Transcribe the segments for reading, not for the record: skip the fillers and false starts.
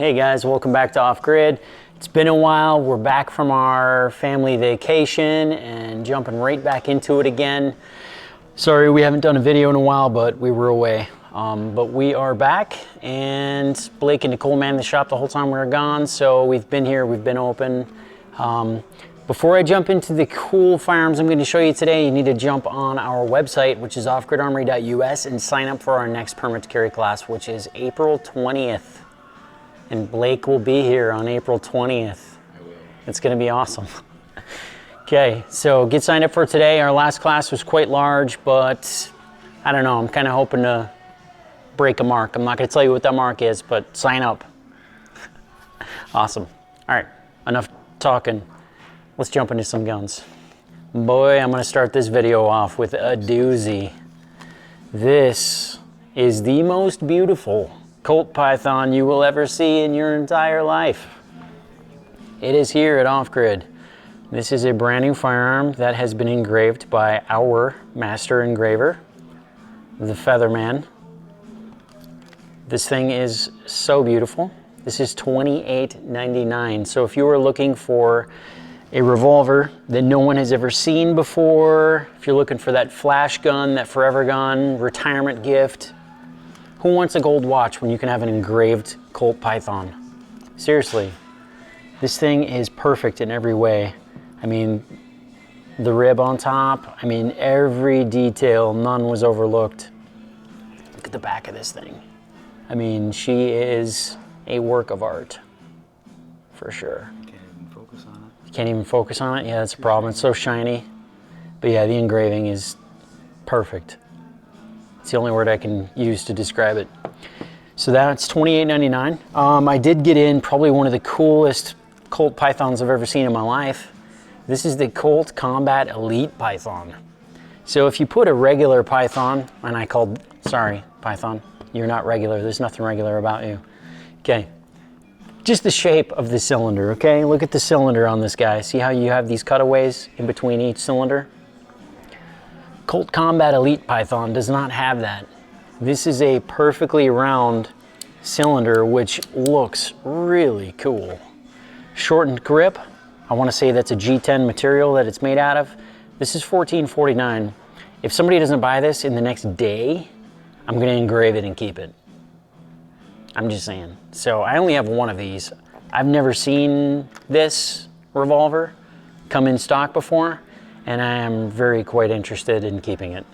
Hey guys, welcome back to Off Grid. It's been a while. We're back from our family vacation and jumping right back into it again. Sorry we haven't done a video in a while, but we were away. But we are back, and Blake and Nicole manned the shop the whole time we were gone, so we've been here, we've been open. Before I jump into the cool firearms I'm going to show you today, you need to jump on our website, which is offgridarmory.us, and sign up for our next permit to carry class, which is April 20th. And Blake will be here on April 20th. It's going to be awesome. Okay, so get signed up for today. Our last class was quite large, but I don't know, I'm kind of hoping to break a mark. I'm not going to tell you what that mark is, but sign up. Awesome. All right, enough talking. Let's jump into some guns. Boy, I'm going to start this video off with a doozy. This is the most beautiful Colt Python you will ever see in your entire life. It is here at Off Grid. This is a brand new firearm that has been engraved by our master engraver, the Featherman. This thing is so beautiful. This is $28.99. So if you were looking for a revolver that no one has ever seen before, if you're looking for that flash gun, that forever gun, retirement gift, who wants a gold watch when you can have an engraved Colt Python? Seriously, this thing is perfect in every way. I mean, the rib on top, I mean, every detail, none was overlooked. Look at the back of this thing. I mean, she is a work of art, for sure. Can't even focus on it? Yeah, that's a problem. It's so shiny. But yeah, the engraving is perfect. It's the only word I can use to describe it. So that's $28.99. I did get in probably one of the coolest Colt Pythons I've ever seen in my life. This is the Colt Combat Elite Python. So if you put a regular Python, and sorry, Python, you're not regular. There's nothing regular about you. Okay. Just the shape of the cylinder, okay? Look at the cylinder on this guy. See how you have these cutaways in between each cylinder? Colt Combat Elite Python does not have that. This is a perfectly round cylinder, which looks really cool. Shortened grip. I want to say that's a G10 material that it's made out of. This is $14.49. If somebody doesn't buy this in the next day, I'm going to engrave it and keep it. I'm just saying. So I only have one of these. I've never seen this revolver come in stock before, and I am quite interested in keeping it.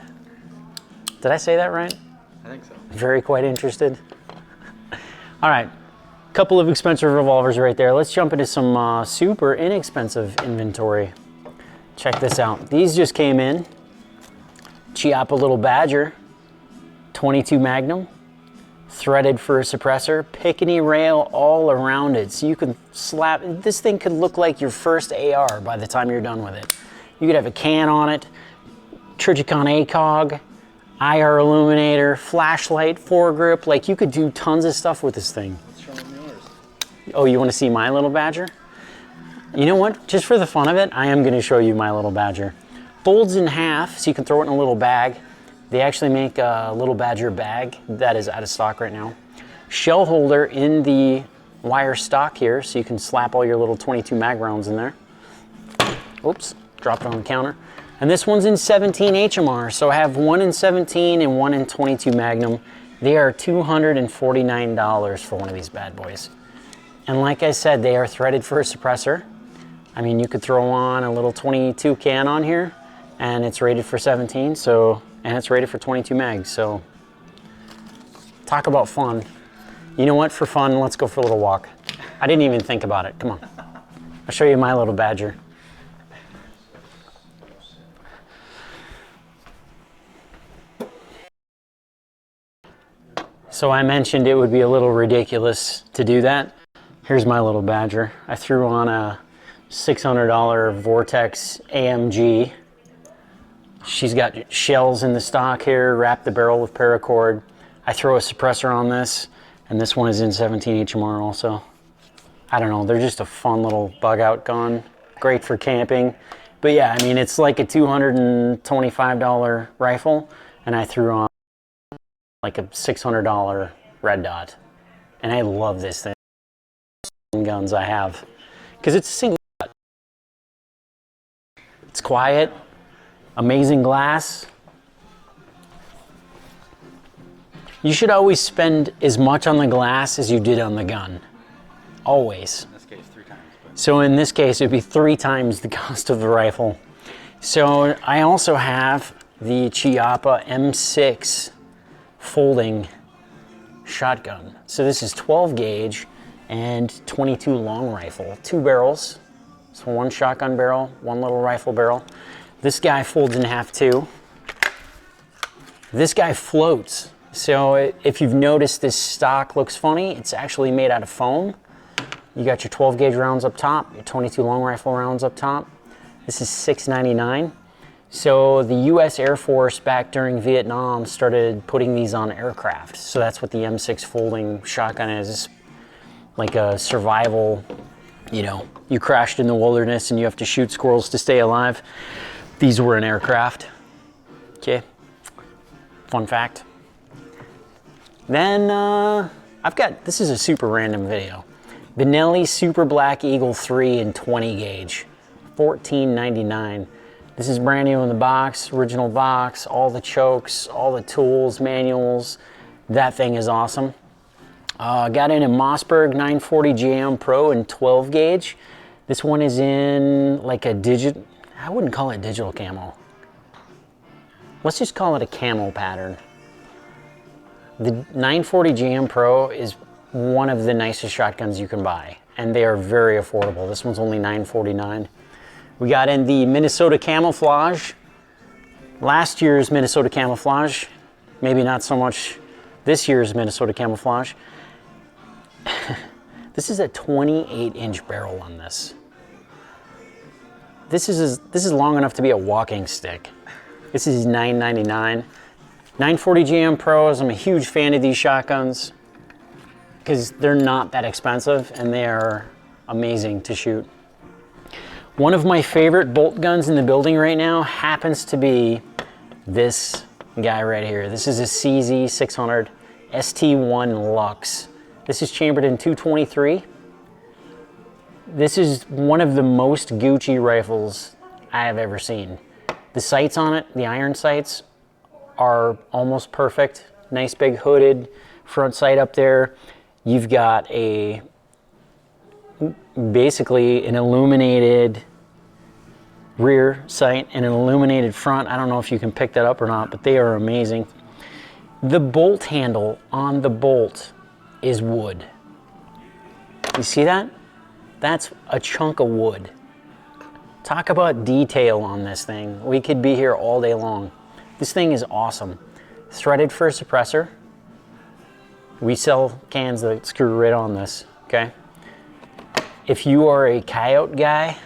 Did I say that right? I think so. Quite interested. All right, couple of expensive revolvers right there. Let's jump into some super inexpensive inventory. Check this out. These just came in. Chiappa Little Badger, 22 Magnum. Threaded for a suppressor, Picatinny rail all around it. So you can slap, this thing could look like your first AR by the time you're done with it. You could have a can on it, Trijicon ACOG, IR illuminator, flashlight, foregrip. Like, you could do tons of stuff with this thing. Let's show them yours. Oh, you want to see my little Badger? You know what? Just for the fun of it, I am going to show you my little Badger. Folds in half, so you can throw it in a little bag. They actually make a Little Badger bag that is out of stock right now. Shell holder in the wire stock here, so you can slap all your little 22 mag rounds in there. Oops, dropped it on the counter. And this one's in 17 HMR, so I have one in 17 and one in 22 Magnum. They are $249 for one of these bad boys. And like I said, they are threaded for a suppressor. I mean, you could throw on a little 22 can on here, and it's rated for 17, and it's rated for 22 mags, so talk about fun. You know what, for fun, let's go for a little walk. I didn't even think about it, come on. I'll show you my little Badger. So I mentioned it would be a little ridiculous to do that. Here's my little Badger. I threw on a $600 Vortex AMG. She's got shells in the stock here, wrapped the barrel with paracord. I throw a suppressor on this, and this one is in 17 HMR also. I don't know, they're just a fun little bug out gun. Great for camping. But yeah, I mean, it's like a $225 rifle, and I threw on like a $600 red dot. And I love this thing. guns I have, because it's a single shot. It's quiet, amazing glass. You should always spend as much on the glass as you did on the gun. Always. In this case, 3 times. But... So in this case, it'd be 3 times the cost of the rifle. So I also have the Chiappa M6 folding shotgun. So this is 12 gauge and 22 long rifle, 2 barrels. So 1 shotgun barrel, 1 little rifle barrel. This guy folds in half too. This guy floats. So if you've noticed this stock looks funny, it's actually made out of foam. You got your 12 gauge rounds up top, your 22 long rifle rounds up top. This is $6.99. So the US Air Force back during Vietnam started putting these on aircraft. So that's what the M6 folding shotgun is. Like a survival, you know, you crashed in the wilderness and you have to shoot squirrels to stay alive. These were an aircraft. Okay, fun fact. Then I've got, this is a super random video. Benelli Super Black Eagle 3 in 20 gauge, $14.99. This is brand new in the box, original box, all the chokes, all the tools, manuals. That thing is awesome. Got in a Mossberg 940 JM Pro in 12 gauge. This one is in like a digital, I wouldn't call it digital camo. Let's just call it a camo pattern. The 940 JM Pro is one of the nicest shotguns you can buy, and they are very affordable. This one's only $9.49. We got in the Minnesota Camouflage. Last year's Minnesota Camouflage, maybe not so much this year's Minnesota Camouflage. This is a 28-inch barrel on this. This is long enough to be a walking stick. This is $9.99. 940 GM Pros, I'm a huge fan of these shotguns because they're not that expensive and they are amazing to shoot. One of my favorite bolt guns in the building right now happens to be this guy right here. This is a CZ 600 ST1 Lux. This is chambered in .223. This is one of the most Gucci rifles I have ever seen. The sights on it, the iron sights, are almost perfect. Nice big hooded front sight up there. You've got a basically an illuminated rear sight and an illuminated front. I don't know if you can pick that up or not, but they are amazing. The bolt handle on the bolt is wood. You see that? That's a chunk of wood. Talk about detail on this thing. We could be here all day long. This thing is awesome. Threaded for a suppressor. We sell cans that screw right on this, okay? If you are a coyote guy,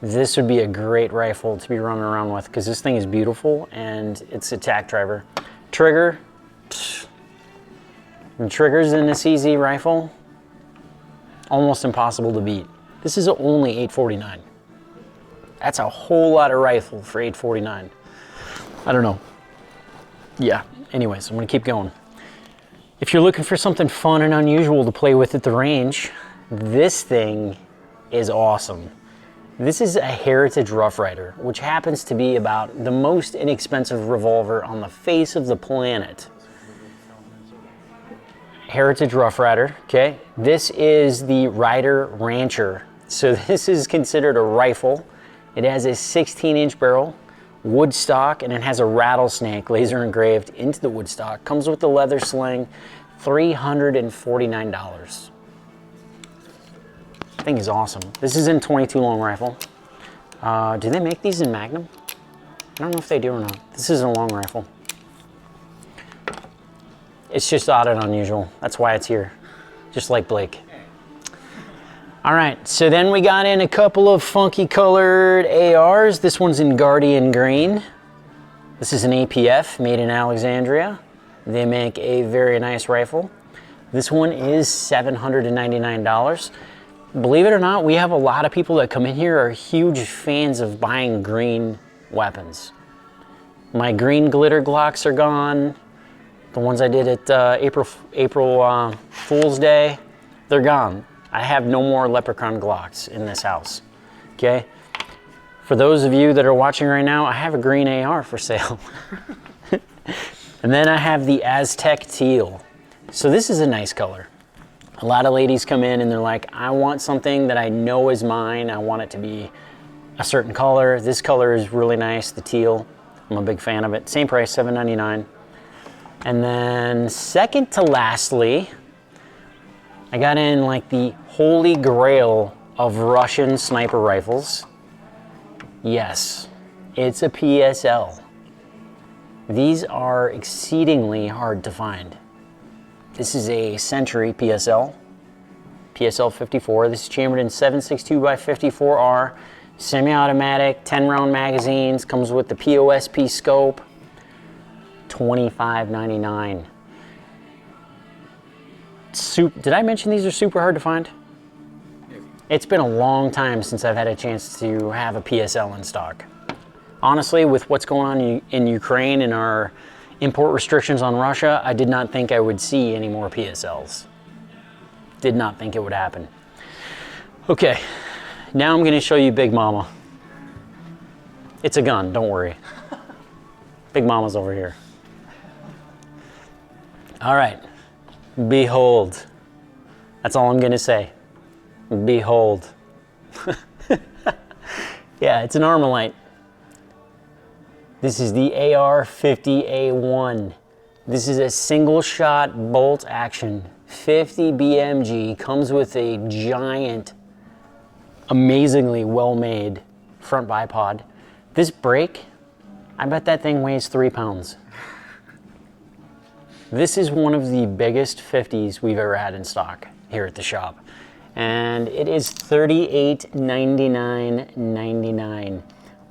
this would be a great rifle to be running around with because this thing is beautiful and it's a tack driver. Trigger, the triggers in the CZ rifle, almost impossible to beat. This is only $8.49. That's a whole lot of rifle for $8.49. I don't know. Yeah, anyways, I'm gonna keep going. If you're looking for something fun and unusual to play with at the range, this thing is awesome. This is a Heritage Rough Rider, which happens to be about the most inexpensive revolver on the face of the planet. Heritage Rough Rider, okay? This is the Rider Rancher. So this is considered a rifle. It has a 16-inch barrel, wood stock, and it has a rattlesnake laser engraved into the wood stock. Comes with the leather sling, $349. I think is awesome. This is in 22 long rifle. Do they make these in Magnum? I don't know if they do or not. This is a long rifle. It's just odd and unusual. That's why it's here, just like Blake. All right, so then we got in a couple of funky colored ARs. This one's in Guardian Green. This is an APF made in Alexandria. They make a very nice rifle. This one is $799. Believe it or not, we have a lot of people that come in here are huge fans of buying green weapons. My green glitter Glocks are gone. The ones I did at April Fool's Day, they're gone. I have no more Leprechaun Glocks in this house, okay? For those of you that are watching right now, I have a green AR for sale. And then I have the Aztec Teal. So this is a nice color. A lot of ladies come in and they're like, I want something that I know is mine. I want it to be a certain color. This color is really nice, the teal. I'm a big fan of it. Same price, $7.99. And then second to lastly, I got in like the holy grail of Russian sniper rifles. Yes, it's a PSL. These are exceedingly hard to find. This is a Century PSL, PSL 54. This is chambered in 7.62x54R, semi-automatic, 10-round magazines, comes with the POSP scope, $25.99. Did I mention these are super hard to find? It's been a long time since I've had a chance to have a PSL in stock. Honestly, with what's going on in Ukraine and our import restrictions on Russia, I did not think I would see any more PSLs. Did not think it would happen. Okay, now I'm gonna show you Big Mama. It's a gun, don't worry. Big Mama's over here. All right, behold. That's all I'm gonna say. Behold. Yeah, it's an Armalite. This is the AR-50A1. This is a single shot bolt action, 50 BMG, comes with a giant, amazingly well-made front bipod. This brake, I bet that thing weighs 3 pounds. This is one of the biggest 50s we've ever had in stock here at the shop. And it is $38.99.99.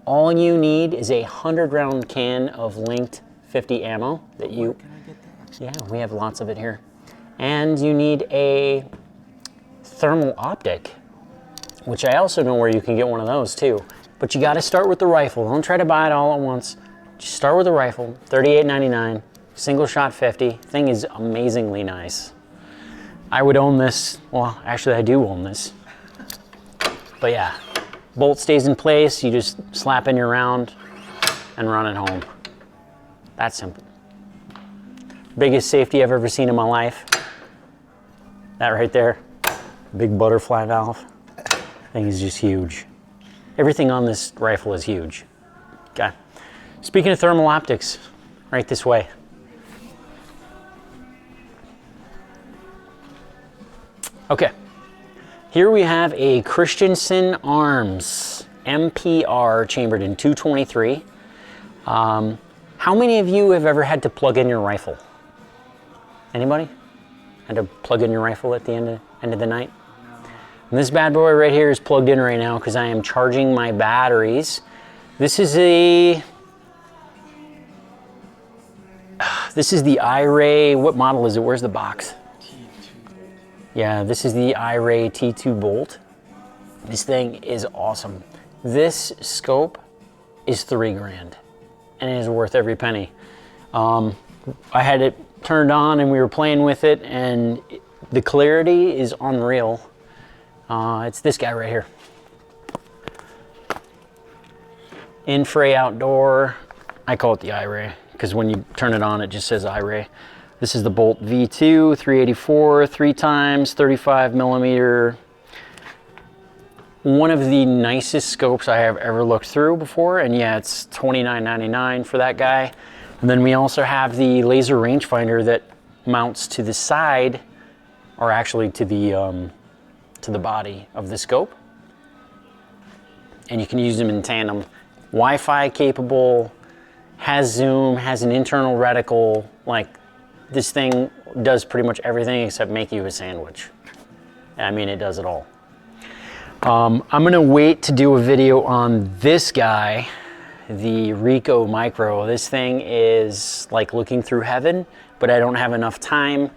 All you need is a 100-round can of linked 50 ammo that you... Can I get that? Yeah, we have lots of it here. And you need a thermal optic, which I also know where you can get one of those too. But you got to start with the rifle. Don't try to buy it all at once. Just start with the rifle. $38.99, single shot 50. Thing is amazingly nice. I would own this. Well, actually, I do own this. But yeah. Bolt stays in place, you just slap in your round and run it home. That's simple. Biggest safety I've ever seen in my life. That right there, big butterfly valve. Thing is just huge. Everything on this rifle is huge. Okay. Speaking of thermal optics, right this way. Okay. Here we have a Christensen Arms MPR chambered in 223. How many of you have ever had to plug in your rifle? Anybody? Had to plug in your rifle at the end of the night? No. And this bad boy right here is plugged in right now because I am charging my batteries. This is the iRay. What model is it? Where's the box? Yeah, this is the iRay T2 Bolt. This thing is awesome. This scope is $3 grand and it is worth every penny. I had it turned on and we were playing with it and the clarity is unreal. It's this guy right here. In-fray outdoor. I call it the iRay because when you turn it on, it just says iRay. This is the Bolt V2, 384, 3 times, 35 millimeter. One of the nicest scopes I have ever looked through before, and yeah, it's $29.99 for that guy. And then we also have the laser rangefinder that mounts to the side, or actually to the body of the scope. And you can use them in tandem. Wi-Fi capable, has zoom, has an internal reticle, like this thing does pretty much everything except make you a sandwich. I mean, it does it all. I'm gonna wait to do a video on this guy, the Rico Micro. This thing is like looking through heaven, but I don't have enough time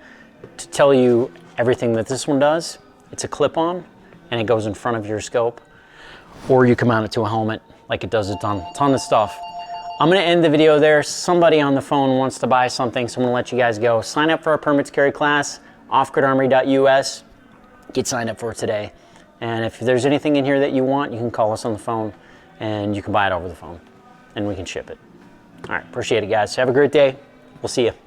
to tell you everything that this one does. It's a clip-on and it goes in front of your scope, or you can mount it to a helmet like it does a ton of stuff. I'm gonna end the video there. Somebody on the phone wants to buy something, so I'm gonna let you guys go. Sign up for our permits carry class, offgridarmory.us. get signed up for it today. And if there's anything in here that you want, you can call us on the phone and you can buy it over the phone and we can ship it. All right, appreciate it, guys. Have a great day. We'll see you.